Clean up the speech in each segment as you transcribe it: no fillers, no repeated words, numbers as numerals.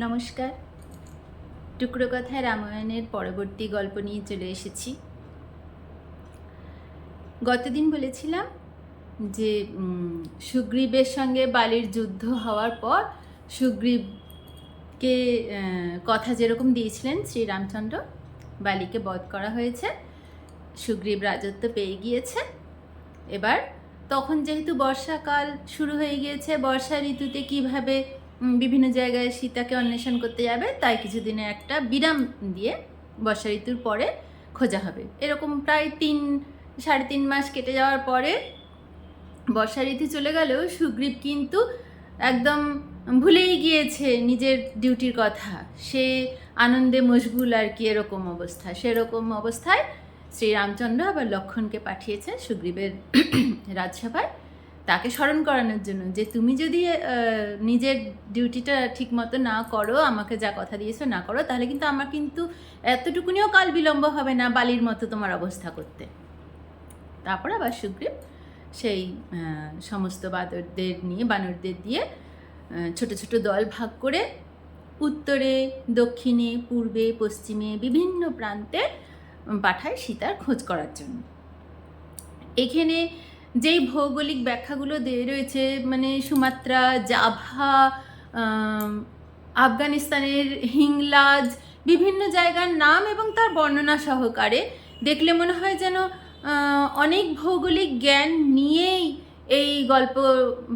নমস্কার। টুকরো কথায় রামায়ণের পরবর্তী গল্প নিয়ে চলে এসেছি। গতদিন বলেছিলাম যে সুগ্রীবের সঙ্গে বালির যুদ্ধ হওয়ার পর সুগ্রীবকে কথা যেরকম দিয়েছিলেন শ্রীরামচন্দ্র, বালিকে বধ করা হয়েছে, সুগ্রীব রাজত্ব পেয়ে গিয়েছে। এবার তখন যেহেতু বর্ষাকাল শুরু হয়ে গিয়েছে, বর্ষা ঋতুতে কিভাবে বিভিন্ন জায়গায় সীতাকে অন্বেষণ করতে যাবে তাই কিছুদিনের একটা বিরাম দিয়ে বর্ষা ঋতুর পরে খোঁজা হবে। এরকম প্রায় 3-3.5 মাস কেটে যাওয়ার পরে বর্ষা ঋতু চলে গেলেও সুগ্রীব কিন্তু একদম ভুলেই গিয়েছে নিজের ডিউটির কথা। সে আনন্দে মশগুল আর কি, এরকম অবস্থা। সেরকম অবস্থায় শ্রীরামচন্দ্র আবার লক্ষ্মণকে পাঠিয়েছে সুগ্রীবের রাজসভায় তাকে স্মরণ করানোর জন্য যে তুমি যদি নিজের ডিউটিটা ঠিক মতো না করো, আমাকে যা কথা দিয়েছো না করো, তাহলে কিন্তু আমার কিন্তু এতটুকুনিও কাল বিলম্ব হবে না বালির মতো তোমার অবস্থা করতে। তারপর আবার সুগ্রীব সেই সমস্ত বানরদের দিয়ে ছোট ছোট দল ভাগ করে উত্তরে, দক্ষিণে, পূর্বে, পশ্চিমে বিভিন্ন প্রান্তে পাঠায় সীতার খোঁজ করার জন্য। এখানে যেই ভৌগোলিক ব্যাখ্যাগুলো দিয়ে রয়েছে, মানে সুমাত্রা, জাভা, আফগানিস্তানের হিংলাজ, বিভিন্ন জায়গার নাম এবং তার বর্ণনা সহকারে দেখলে মনে হয় যেন অনেক ভৌগোলিক জ্ঞান নিয়েই এই গল্প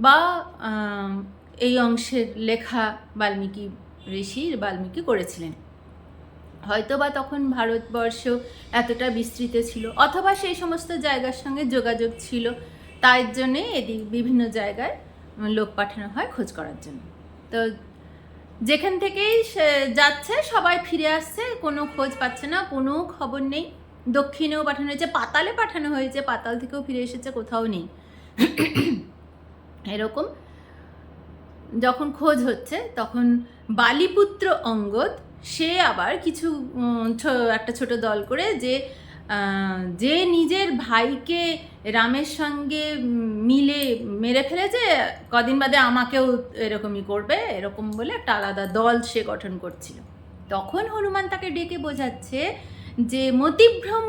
বা এই অংশের লেখা বাল্মীকি করেছিলেন। হয়তো বা তখন ভারতবর্ষ এতটা বিস্তৃত ছিল, অথবা সেই সমস্ত জায়গার সঙ্গে যোগাযোগ ছিল, তাই জন্যে এদিক বিভিন্ন জায়গায় লোক পাঠানো হয় খোঁজ করার জন্য। তো যেখান থেকেই যাচ্ছে সবাই ফিরে আসছে, কোনো খোঁজ পাচ্ছে না, কোনো খবর নেই। দক্ষিণেও পাঠানো হয়েছে, পাতালে পাঠানো হয়েছে, পাতাল থেকেও ফিরে এসেছে, কোথাও নেই। এরকম যখন খোঁজ হচ্ছে তখন বালিপুত্র অঙ্গদ সে আবার কিছু একটা ছোট দল করে যে নিজের ভাইকে রামের সঙ্গে মিলে মেরে ফেলেছে, কদিন বাদে আমাকেও এরকমই করবে, এরকম বলে একটা আলাদা দল সে গঠন করছিল। তখন হনুমান তাকে ডেকে বোঝাচ্ছে যে মতিভ্রম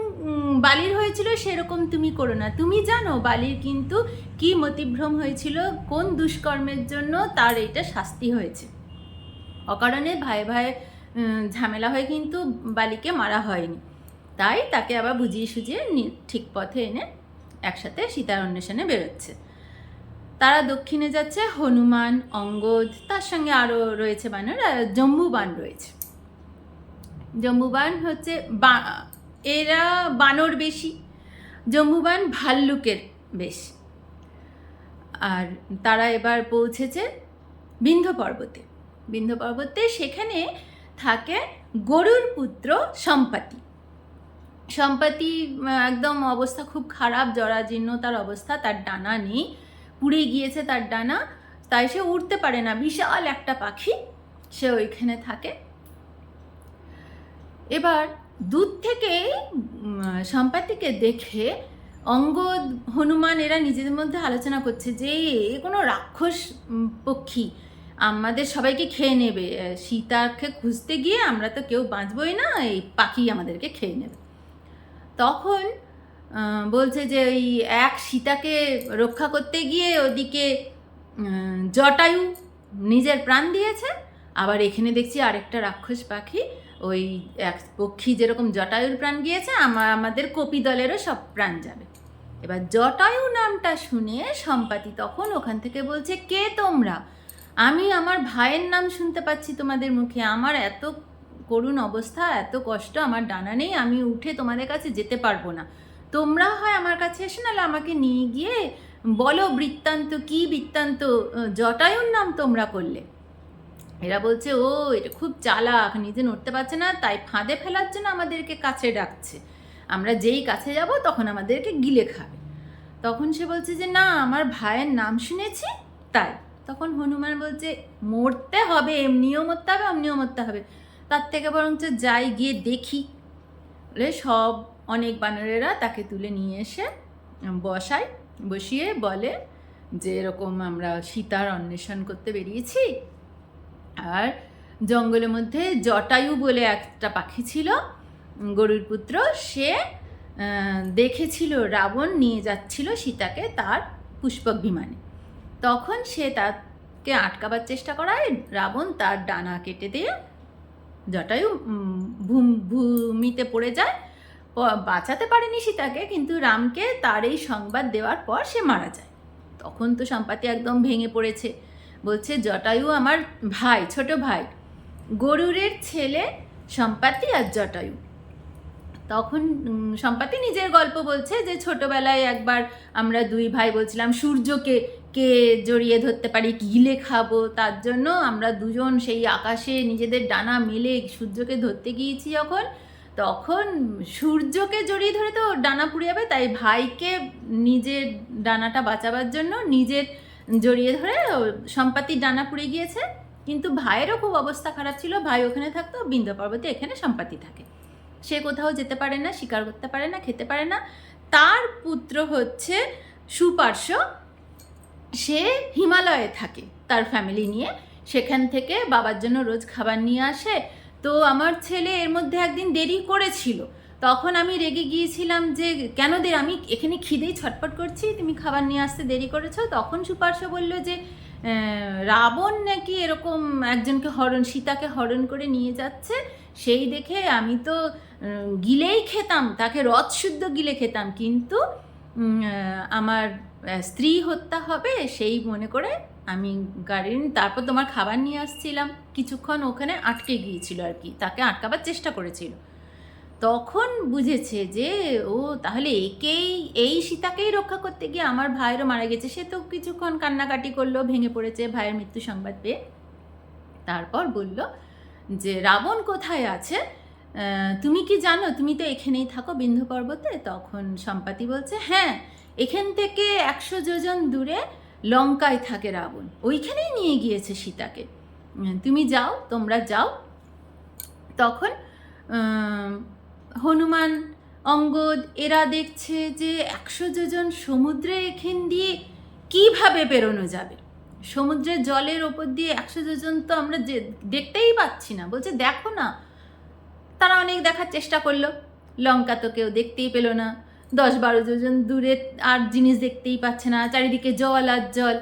বালির হয়েছিল, সেরকম তুমি করো না। তুমি জানো বালির কিন্তু কি মতিভ্রম হয়েছিল, কোন দুষ্কর্মের জন্য তার এইটা শাস্তি হয়েছে। অকারণে ভাই ভাই ঝামেলা হয়ে কিন্তু বালিকে মারা হয়নি। তাই তাকে আবার বুঝিয়ে সুঝিয়ে ঠিক পথে এনে একসাথে সীতার অন্বেষণে বেরোচ্ছে। তারা দক্ষিণে যাচ্ছে, হনুমান, অঙ্গদ, তার সঙ্গে আরও রয়েছে বানর, জম্বুবান রয়েছে। জম্বুবান হচ্ছে এরা বানর বেশি, জম্বুবান ভাল্লুকের বেশি। আর তারা এবার পৌঁছেছে বিন্ধ্য পর্বতে। সেখানে থাকে গরুর পুত্র সম্পাতি। একদম অবস্থা খুব খারাপ, জরাজীর্ণ তার অবস্থা, তার ডানা নেই, পুড়ে গিয়েছে তার ডানা, তাই সে উড়তে পারে না। বিশাল একটা পাখি, সে ওইখানে থাকে। এবার দূর থেকে সম্পাতিকে দেখে অঙ্গদ, হনুমান এরা নিজেদের মধ্যে আলোচনা করছে যে এ কোনো রাক্ষস পক্ষী, আমাদের সবাইকে খেয়ে নেবে, সীতাকে খুঁজতে গিয়ে আমরা তো কেউ বাঁচবই না, এই পাখি আমাদেরকে খেয়ে নেবে। তখন বলছে যে ওই এক সীতাকে রক্ষা করতে গিয়ে ওদিকে জটায়ু নিজের প্রাণ দিয়েছে, আবার এখানে দেখছি আরেকটা রাক্ষস পাখি, ওই এক পক্ষী যেরকম জটায়ুর প্রাণ গিয়েছে, আমাদের কপি দলেরও সব প্রাণ যাবে। এবার জটায়ু নামটা শুনে সম্পাতি তখন ওখান থেকে বলছে, কে তোমরা? আমি আমার ভাইয়ের নাম শুনতে পাচ্ছি তোমাদের মুখে, আমার এত করুণ অবস্থা, এত কষ্ট, আমার ডানা নেই, আমি উঠে তোমাদের কাছে যেতে পারবো না। তোমরা হয় আমার কাছে এসে, নাহলে আমাকে নিয়ে গিয়ে বলো বৃত্তান্ত, কি বৃত্তান্ত জটায়ুর নাম তোমরা করলে। এরা বলছে, ও এটা খুব চালাক, নিজে নড়তে পারছে না, তাই ফাঁদে ফেলার জন্য আমাদেরকে কাছে ডাকছে, আমরা যেই কাছে যাব তখন আমাদেরকে গিলে খাবে। তখন সে বলছে যে না, আমার ভাইয়ের নাম শুনেছি তাই। তখন হনুমান বলছে, মরতে হবে, এমনিও মরতে হবে, অমনিও মরতে হবে, তার থেকে বরঞ্চ যাই গিয়ে দেখি। বলে সব অনেক বানরেরা তাকে তুলে নিয়ে এসে বসিয়ে বলে যে এরকম আমরা সীতার অন্বেষণ করতে বেরিয়েছি, আর জঙ্গলের মধ্যে জটায়ু বলে একটা পাখি ছিল, গরুর পুত্র, সে দেখেছিল রাবণ নিয়ে যাচ্ছিল সীতাকে তার পুষ্পক বিমানে। তখন সে তাকে আটকাবার চেষ্টা করায় রাবণ তার ডানা কেটে দিয়ে জটায়ু ভূমিতে পড়ে যায়। বাঁচাতে পারেনি সীতাকে, কিন্তু রামকে তার এই সংবাদ দেওয়ার পর সে মারা যায়। তখন তো সম্পাতি একদম ভেঙে পড়েছে, বলছে জটায়ু আমার ভাই, ছোট ভাই, গরুরের ছেলে সম্পাতি আর জটায়ু। তখন সম্পাতি নিজের গল্প বলছে যে ছোটবেলায় একবার আমরা দুই ভাই বলছিলাম সূর্যকে কে জড়িয়ে ধরতে পারি, গিলে খাবো, তার জন্য আমরা দুজন সেই আকাশে নিজেদের ডানা মেলে সূর্যকে ধরতে গিয়েছি যখন, তখন সূর্যকে জড়িয়ে ধরে তো ডানা পুড়ে যাবে, তাই ভাইকে নিজের ডানাটা বাঁচাবার জন্য নিজের জড়িয়ে ধরে সম্পাতির ডানা পুড়ে গিয়েছে। কিন্তু ভাইয়েরও খুব অবস্থা খারাপ ছিল, ভাই ওখানে থাকতো, বিন্ধ্য পর্বতে এখানে সম্পাতি থাকে। সে কোথাও যেতে পারে না, শিকার করতে পারে না, খেতে পারে না। তার পুত্র হচ্ছে সুপার্শ্ব, সে হিমালয়ে থাকে তার ফ্যামিলি নিয়ে, সেখান থেকে বাবার জন্য রোজ খাবার নিয়ে আসে। তো আমার ছেলে এর মধ্যে একদিন দেরি করেছিল, তখন আমি রেগে গিয়েছিলাম যে কেন আমি এখানে খিদেই ছটফট করছি, তুমি খাবার নিয়ে আসতে দেরি করেছো। তখন সুপার্শ্ব বলল যে রাবণ নাকি এরকম একজনকে সীতাকে হরণ করে নিয়ে যাচ্ছে, সেই দেখে আমি তো গিলেই খেতাম, তাকে রথশুদ্ধ গিলে খেতাম, কিন্তু আমার স্ত্রী হত্যা হবে সেই মনে করে আমি তারপর তোমার খাবার নিয়ে আসছিলাম, কিছুক্ষণ ওখানে আটকে গিয়েছিল আর কি, তাকে আটকাবার চেষ্টা করেছিল। তখন বুঝেছে যে ও তাহলে এই সীতাকেই রক্ষা করতে গিয়ে আমার ভাইয়েরও মারা গেছে। সে তো কিছুক্ষণ কান্নাকাটি করলো, ভেঙে পড়েছে ভাইয়ের মৃত্যু সংবাদ পেয়ে। তারপর বলল যে রাবণ কোথায় আছে তুমি কি জানো, তুমি তো এখানেই থাকো বিন্ধ্য পর্বতে। তখন সম্পাতি বলছে হ্যাঁ, এখান থেকে 100 যোজন দূরে লঙ্কায় থাকে রাবণ, ওইখানেই নিয়ে গিয়েছে সীতাকে, তুমি যাও, তোমরা যাও। তখন হনুমান, অঙ্গদ এরা দেখছে যে 100 যোজন সমুদ্রে এখান দিয়ে কিভাবে পেরোনো যাবে, সমুদ্রের জলের ওপর দিয়ে 100 যোজন তো আমরা দেখতেই পাচ্ছি না। বলছে দেখো না, তারা অনেক দেখার চেষ্টা করলো, লঙ্কা তো কেউ দেখতেই পেল না, 10-12 যোজন দূরে আর জিনিস দেখতেই পাচ্ছে না, চারিদিকে জল আর জল।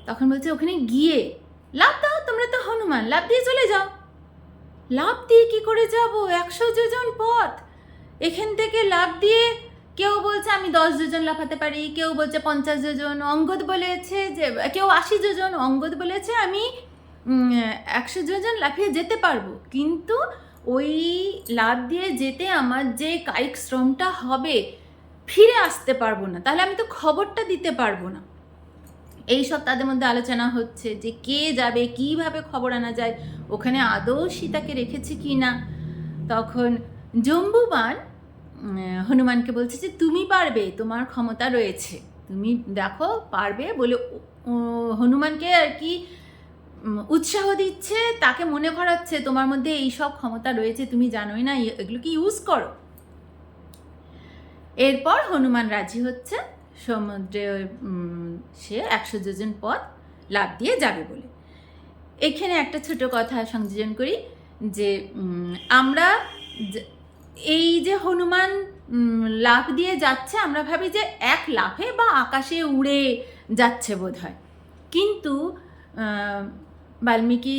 তখন বলছে ওখানে গিয়ে লাফ দাও, তোমরা তো হনুমান, লাফ দিয়ে চলে যাও। লাফ দিয়ে কি করে যাব, 100 যোজন পথ, এখান থেকে লাফ দিয়ে, কেউ বলছে আমি 10 যোজন লাফাতে পারি, কেউ বলছে 50 যোজন, অঙ্গদ বলেছে যে কেউ 80 যোজন, অঙ্গদ বলেছে আমি 100 যোজন লাফিয়ে যেতে পারবো, কিন্তু ওই লাফ দিয়ে যেতে আমার যে কায়িক শ্রমটা হবে, ফিরে আসতে পারবো না, তাহলে আমি তো খবরটা দিতে পারবো না। এইসব তাদের মধ্যে আলোচনা হচ্ছে যে কে যাবে, কিভাবে খবর আনা যায়, ওখানে আদৌ সীতাকে রেখেছে কি না। তখন জম্বুবান হনুমানকে বলছে যে তুমি পারবে, তোমার ক্ষমতা রয়েছে, তুমি দেখো পারবে বলে হনুমানকে আর কি উৎসাহ দিচ্ছে, তাকে মনে করাচ্ছে তোমার মধ্যে এই সব ক্ষমতা রয়েছে, তুমি জানোই না, এগুলোকে ইউজ করো। এরপর হনুমান রাজি হচ্ছে সমুদ্রে সে 100 যোজন পথ লাফ দিয়ে যাবে বলে। এখানে একটা ছোট কথা সংযোজন করি যে আমরা এই যে হনুমান লাফ দিয়ে যাচ্ছে, আমরা ভাবি যে এক লাফে বা আকাশে উড়ে যাচ্ছে বোধহয়, কিন্তু বাল্মীকি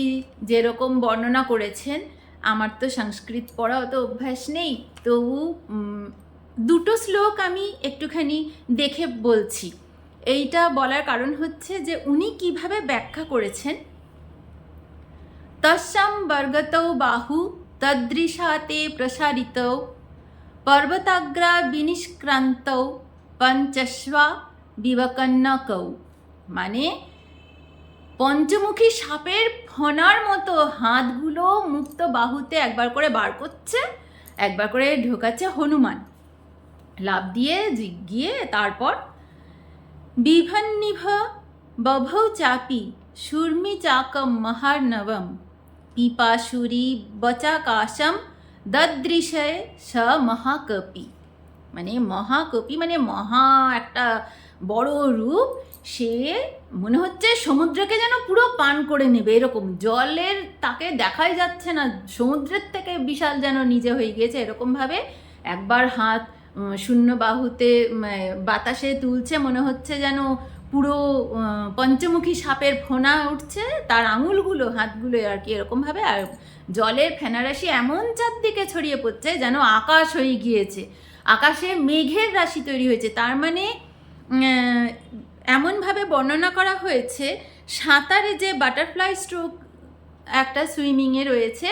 যেরকম বর্ণনা করেছেন, আমার তো সংস্কৃত পড়া অত অভ্যাস নেই, তবু দুটো শ্লোক আমি একটুখানি দেখে বলছি। এইটা বলার কারণ হচ্ছে যে উনি কিভাবে ব্যাখ্যা করেছেন। তস্যাম বর্গতৌ বাহু তদৃশাতে প্রসারিতৌ পর্বতাগ্রা বিনিষ্ক্রান্তৌ পঞ্চস্বা বিবকন্নকৌ, মানে পঞ্চমুখী সাপের ফনার মতো হাতগুলো মুক্ত বাহুতে একবার করে বার করছে, একবার করে ঢোকাচ্ছে হনুমান লাফ দিয়ে গিয়ে। তারপর বিভন্নিভ বভৌ চাপি সুর্মি চাকম মহার্ণবম পিপাসুরি বচাকাশম দদৃশয় স মহাকপি, মানে মহাকপি মানে মহা একটা বড় রূপ, সে মনে হচ্ছে সমুদ্রকে যেন পুরো পান করে নেবে, এরকম জলের তাকে দেখাই যাচ্ছে না, সমুদ্রের থেকে বিশাল যেন নিজে হয়ে গিয়েছে এরকমভাবে একবার হাত শূন্য বাহুতে বাতাসে তুলছে, মনে হচ্ছে যেন পুরো পঞ্চমুখী সাপের ফোনা উঠছে তার আঙুলগুলো, হাতগুলো আর কি এরকমভাবে। আর জলের ফেনারাশি এমন চারদিকে ছড়িয়ে পড়ছে যেন আকাশ হয়ে গিয়েছে, আকাশে মেঘের রাশি তৈরি হয়েছে। তার মানে এমনভাবে বর্ণনা করা হয়েছে, সাঁতারে যে বাটারফ্লাই স্ট্রোক একটা সুইমিংয়ে রয়েছে,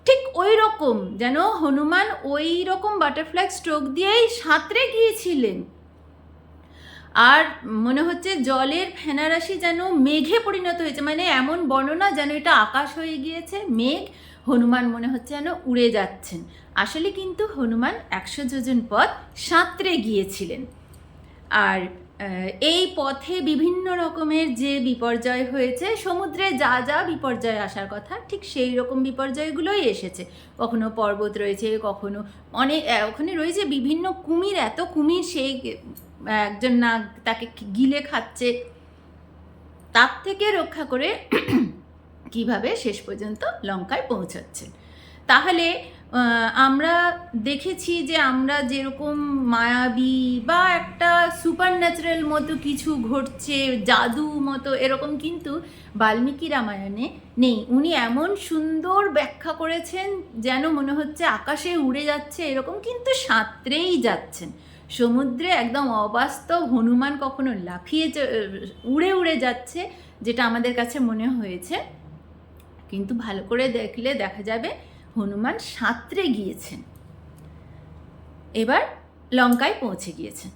ঠিক ওই রকম যেন হনুমান ওই রকম বাটারফ্লাই স্ট্রোক দিয়েই সাঁতরে গিয়েছিলেন। আর মনে হচ্ছে জলের ফেনারাশি যেন মেঘে পরিণত হয়েছে, মানে এমন বর্ণনা যেন এটা আকাশ হয়ে গিয়েছে মেঘ, হনুমান মনে হচ্ছে যেন উড়ে যাচ্ছেন। আসলে কিন্তু হনুমান 100 যোজন পথ সাঁতরে গিয়েছিলেন। আর এই পথে বিভিন্ন রকমের যে বিপর্যয় হয়েছে, সমুদ্রে যা যা বিপর্যয় আসার কথা ঠিক সেই রকম বিপর্যয়গুলোই এসেছে। কখনো পর্বত রয়েছে, কখনো অনেক ওখানে রয়েছে বিভিন্ন কুমির, এত কুমির সেই একজন না তাকে গিলে খাচ্ছে, তার থেকে রক্ষা করে কিভাবে শেষ পর্যন্ত লঙ্কায় পৌঁছাচ্ছেন। তাহলে আমরা দেখেছি যে আমরা যেরকম মায়াবী বা একটা সুপার ন্যাচারাল মতো কিছু ঘটছে, জাদু মতো, এরকম কিন্তু বাল্মীকি রামায়ণে নেই। উনি এমন সুন্দর ব্যাখ্যা করেছেন যেন মনে হচ্ছে আকাশে উড়ে যাচ্ছে এরকম, কিন্তু সাঁতরেই যাচ্ছেন সমুদ্রে, একদম অবাস্তব। হনুমান কখনো লাফিয়ে উড়ে উড়ে যাচ্ছে যেটা আমাদের কাছে মনে হয়েছে, কিন্তু ভালো করে দেখলে দেখা যাবে হনুমান সাঁতরে গিয়েছেন। এবার লঙ্কায় পৌঁছে গিয়েছেন।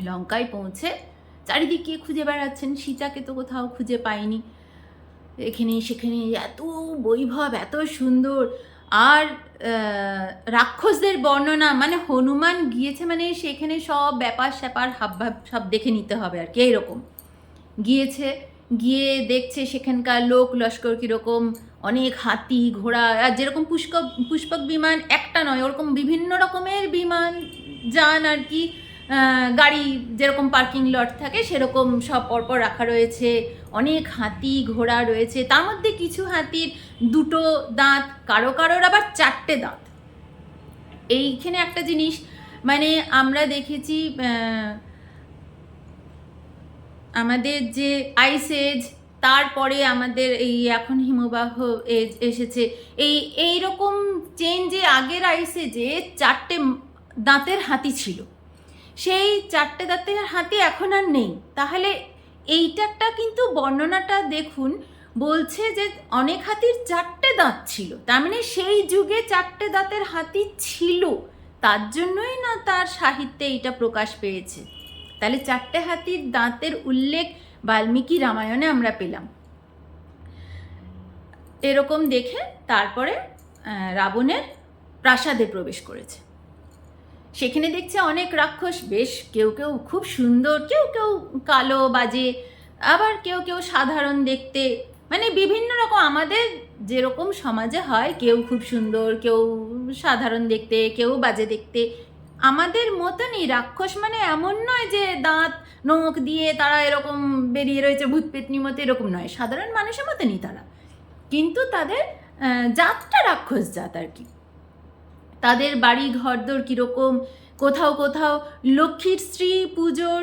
লঙ্কায় পৌঁছে চারিদিকে খুঁজে বেড়াচ্ছেন, সীতাকে তো কোথাও খুঁজে পায়নি, এখানে সেখানে এত বৈভব, এত সুন্দর। আর রাক্ষসদের বর্ণনা, মানে হনুমান গিয়েছে মানে সেখানে সব ব্যাপার স্যাপার হাবভাব সব দেখে নিতে হবে আর কি, এইরকম গিয়েছে। গিয়ে দেখছে সেখানকার লোক লস্কর কীরকম, অনেক হাতি ঘোড়া, আর যেরকম পুষ্পক বিমান একটা নয়, ওরকম বিভিন্ন রকমের বিমান যান আর কি, গাড়ি যেরকম পার্কিং লট থাকে সেরকম সব পরপর রাখা রয়েছে, অনেক হাতি ঘোড়া রয়েছে। তার মধ্যে কিছু হাতির 2টো দাঁত, কারোর আবার 4টে দাঁত। এইখানে একটা জিনিস মানে আমরা দেখেছি আমাদের যে আইস এজ, তারপরে আমাদের এই এখন হিমবাহ এজ এসেছে, এইরকম চেঞ্জে আগের আইস এজে 4টে দাঁতের হাতি ছিল, সেই 4টে দাঁতের হাতি এখন আর নেই। তাহলে এইটা কিন্তু বর্ণনাটা দেখুন, বলছে যে অনেক হাতির 4টে দাঁত ছিল, তার মানে সেই যুগে 4টে দাঁতের হাতি ছিল, তার জন্যই না তার সাহিত্যে এইটা প্রকাশ পেয়েছে। তাহলে 4টে হাতির দাঁতের উল্লেখ বাল্মীকি রামায়ণে আমরা পেলাম। এরকম দেখে তারপরে রাবণের প্রাসাদে প্রবেশ করেছে। সেখানে দেখছে অনেক রাক্ষস, বেশ কেউ কেউ খুব সুন্দর, কেউ কেউ কালো বাজে, আবার কেউ কেউ সাধারণ দেখতে, মানে বিভিন্ন রকম আমাদের যেরকম সমাজে হয়, কেউ খুব সুন্দর, কেউ সাধারণ দেখতে, কেউ বাজে দেখতে। আমাদের মতনই রাক্ষস, মানে এমন নয় যে দাঁত নখ দিয়ে তারা এরকম বেরিয়ে রয়েছে ভূত পেতনির মতো, এরকম নয়, সাধারণ মানুষের মতনই তারা, কিন্তু তাদের জাতটা রাক্ষস জাত আর কি। তাদের বাড়ি ঘরদোর কীরকম, কোথাও কোথাও লক্ষ্মীর স্ত্রী পুজোর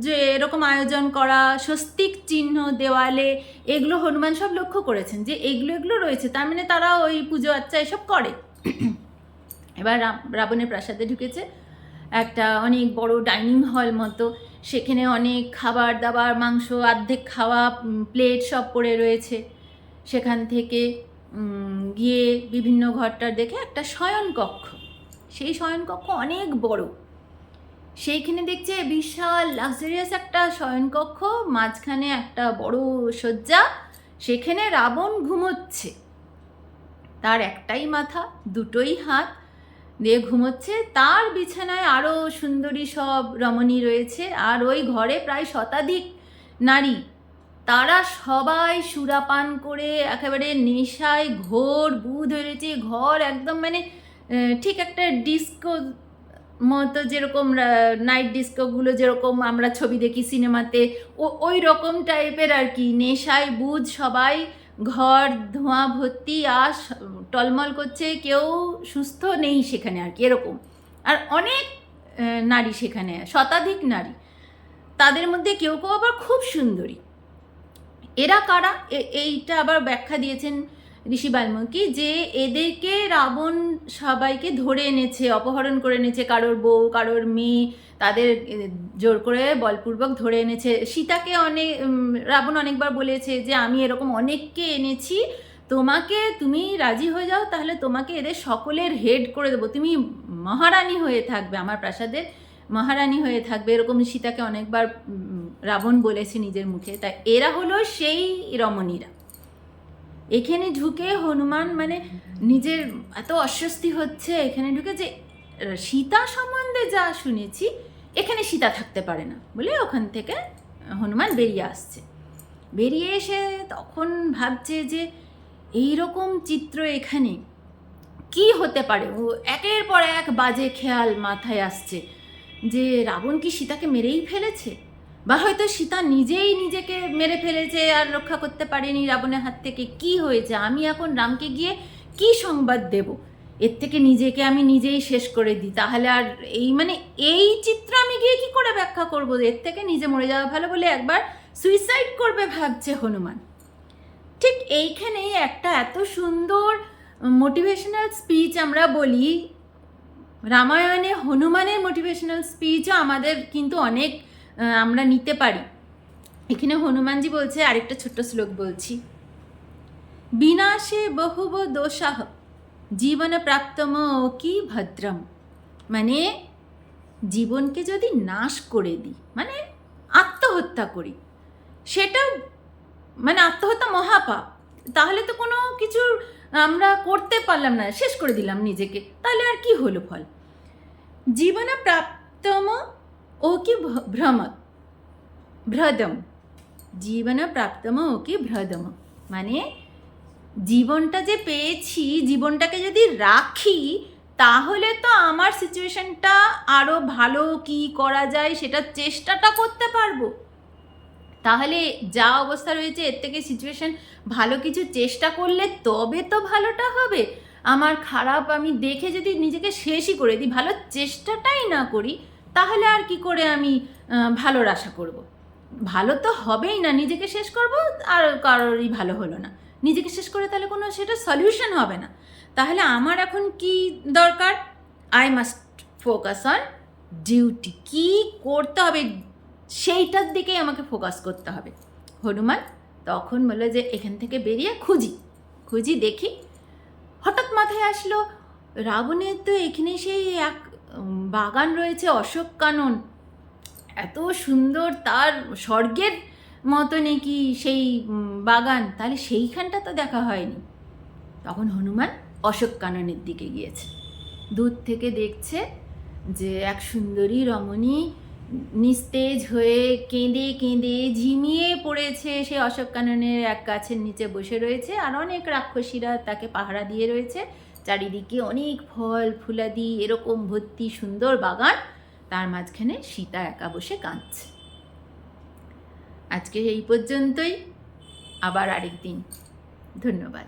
যে এরকম আয়োজন করা, স্বস্তিক চিহ্ন দেওয়ালে, এগুলো হনুমান সব লক্ষ্য করেছেন যে এগুলো রয়েছে, তার মানে তারা ওই পুজো আচ্ছা এসব করে। এবার রাবণের প্রাসাদে ঢুকেছে, একটা অনেক বড় ডাইনিং হল মতো, সেখানে অনেক খাবার দাবার, মাংস অর্ধেক খাওয়া প্লেট সব পড়ে রয়েছে। সেখান থেকে গিয়ে বিভিন্ন ঘরটার দেখে একটা শয়নকক্ষ, সেই শয়নকক্ষ অনেক বড়, সেইখানে দেখছে বিশাল লাক্সারিয়াস একটা শয়নকক্ষ, মাঝখানে একটা বড় শয্যা, সেখানে রাবণ ঘুমোচ্ছে, তার একটাই মাথা, 2টোই হাত দিয়ে ঘুমোচ্ছে, তার বিছানায় আরও সুন্দরী সব রমণী রয়েছে, আর ওই ঘরে প্রায় শতাধিক নারী, তারা সবাই সুরাপান করে একেবারে নেশায় ঘোর বুধ হয়েছে, ঘর একদম মানে ঠিক একটা ডিস্কো মতো যেরকম নাইট ডিস্কোগুলো যেরকম আমরা ছবি দেখি সিনেমাতে, ওই রকম টাইপের আর কি, নেশায় বুঝ সবাই, ঘর ধোঁয়া ভর্তি, আর টলমল করছে, কেউ সুস্থ নেই সেখানে আর কি, এরকম। আর অনেক নারী সেখানে, শতাধিক নারী, তাদের মধ্যে কেউ কেউ আবার খুব সুন্দরী। এরা কারা? এইটা আবার ব্যাখ্যা দিয়েছেন ঋষি বাল্মীকি, যে এদেরকে রাবণ সবাইকে ধরে এনেছে, অপহরণ করে এনেছে, কারোর বউ কারোর মেয়ে, তাদের জোর করে বলপূর্বক ধরে এনেছে। সীতাকে রাবণ অনেকবার বলেছে যে আমি এরকম অনেককে এনেছি, তুমি রাজি হয়ে যাও, তাহলে তোমাকে এদের সকলের হেড করে দেবো, তুমি মহারানী হয়ে থাকবে, আমার প্রাসাদের মহারানী হয়ে থাকবে, এরকম সীতাকে অনেকবার রাবণ বলেছে নিজের মুখে। তাই এরা হলো সেই রমণীরা। এখানে ঢুকে হনুমান মানে নিজের এত অস্বস্তি হচ্ছে এখানে ঢুকে, যে সীতা সম্বন্ধে যা শুনেছি এখানে সীতা থাকতে পারে না বলে ওখান থেকে হনুমান বেরিয়ে আসছে। বেরিয়ে এসে তখন ভাবছে যে এইরকম চিত্র এখানে কি হতে পারে। ও একের পর এক বাজে খেয়াল মাথায় আসছে, যে রাবণ কি সীতাকে মেরেই ফেলেছে, বা হয়তো সীতা নিজেই নিজেকে মেরে ফেলেছে আর রক্ষা করতে পারেনি রাবণের হাত থেকে। কি হয়েছে, আমি এখন রামকে গিয়ে কি সংবাদ দেব, এর থেকে নিজেকে আমি নিজেই শেষ করে দিই, তাহলে আর এই চিত্র আমি গিয়ে কি করে ব্যাখ্যা করবো, এর থেকে নিজে মরে যাওয়া ভালো বলে একবার সুইসাইড করবে ভাবছে হনুমান। ঠিক এইখানেই একটা এত সুন্দর মোটিভেশনাল স্পিচ আমরা বলি, রামায়ণে হনুমানের মোটিভেশনাল স্পিচও আমাদের কিন্তু অনেক আমরা নিতে পারি। এখানে হনুমানজি বলছে, আরেকটা ছোট্ট শ্লোক বলছি, বিনাশে বহুব দোষাহ জীবন প্রাপ্তম কি ভদ্রম, মানে জীবনকে যদি নাশ করে দিই, মানে আত্মহত্যা করি, সেটা মানে আত্মহত্যা মহাপাপ, তাহলে তো কোনো কিছু আমরা করতে পারলাম না, শেষ করে দিলাম নিজেকে, তাহলে আর কি হলো ফল। জীবন প্রাপ্তম ও কি ভ্রদম, জীবন প্রাপ্তম ও কি ভ্রদম, মানে জীবনটা যে পেয়েছি, জীবনটাকে যদি রাখি, তাহলে তো আমার সিচুয়েশনটা আরও ভালো কি করা যায় সেটা চেষ্টাটা করতে পারবো। তাহলে যা অবস্থা রয়েছে এর থেকে সিচুয়েশন ভালো কিছু চেষ্টা করলে তবে তো ভালোটা হবে। আমার খারাপ আমি দেখে যদি নিজেকে শেষই করে দিই, ভালো চেষ্টাটাই না করি, তাহলে আর কি করে আমি ভালোর আশা করব। ভালো তো হবেই না, নিজেকে শেষ করব আর কারোরই ভালো হলো না, নিজেকে শেষ করে তাহলে কোনো সেটা সলিউশন হবে না। তাহলে আমার এখন কি দরকার, I must focus on duty, কী করতে হবে সেইটার দিকেই আমাকে ফোকাস করতে হবে। হনুমান তখন বললো যে এখান থেকে বেরিয়ে খুঁজি দেখি। হঠাৎ মাথায় আসলো রাবণের তো এখানে সেই এক বাগান রয়েছে, অশোক কানন, এত সুন্দর, তার স্বর্গের মতো নাকি সেই বাগান, তাহলে সেইখানটা তো দেখা হয়নি। তখন হনুমান অশোক কাননের দিকে গিয়েছে, দূর থেকে দেখছে যে এক সুন্দরী রমণী নিস্তেজ হয়ে কেঁদে কেঁদে ঝিমিয়ে পড়েছে, সে অশোক কাননের এক গাছের নিচে বসে রয়েছে, আর অনেক রাক্ষসীরা তাকে পাহারা দিয়ে রয়েছে, চারিদিকে অনেক ফল ফুলাদি এরকম ভর্তি সুন্দর বাগান, তার মাঝখানে সীতা একা বসে কাঁদছে। আজকে এই পর্যন্তই, আবার আরেক দিন। ধন্যবাদ।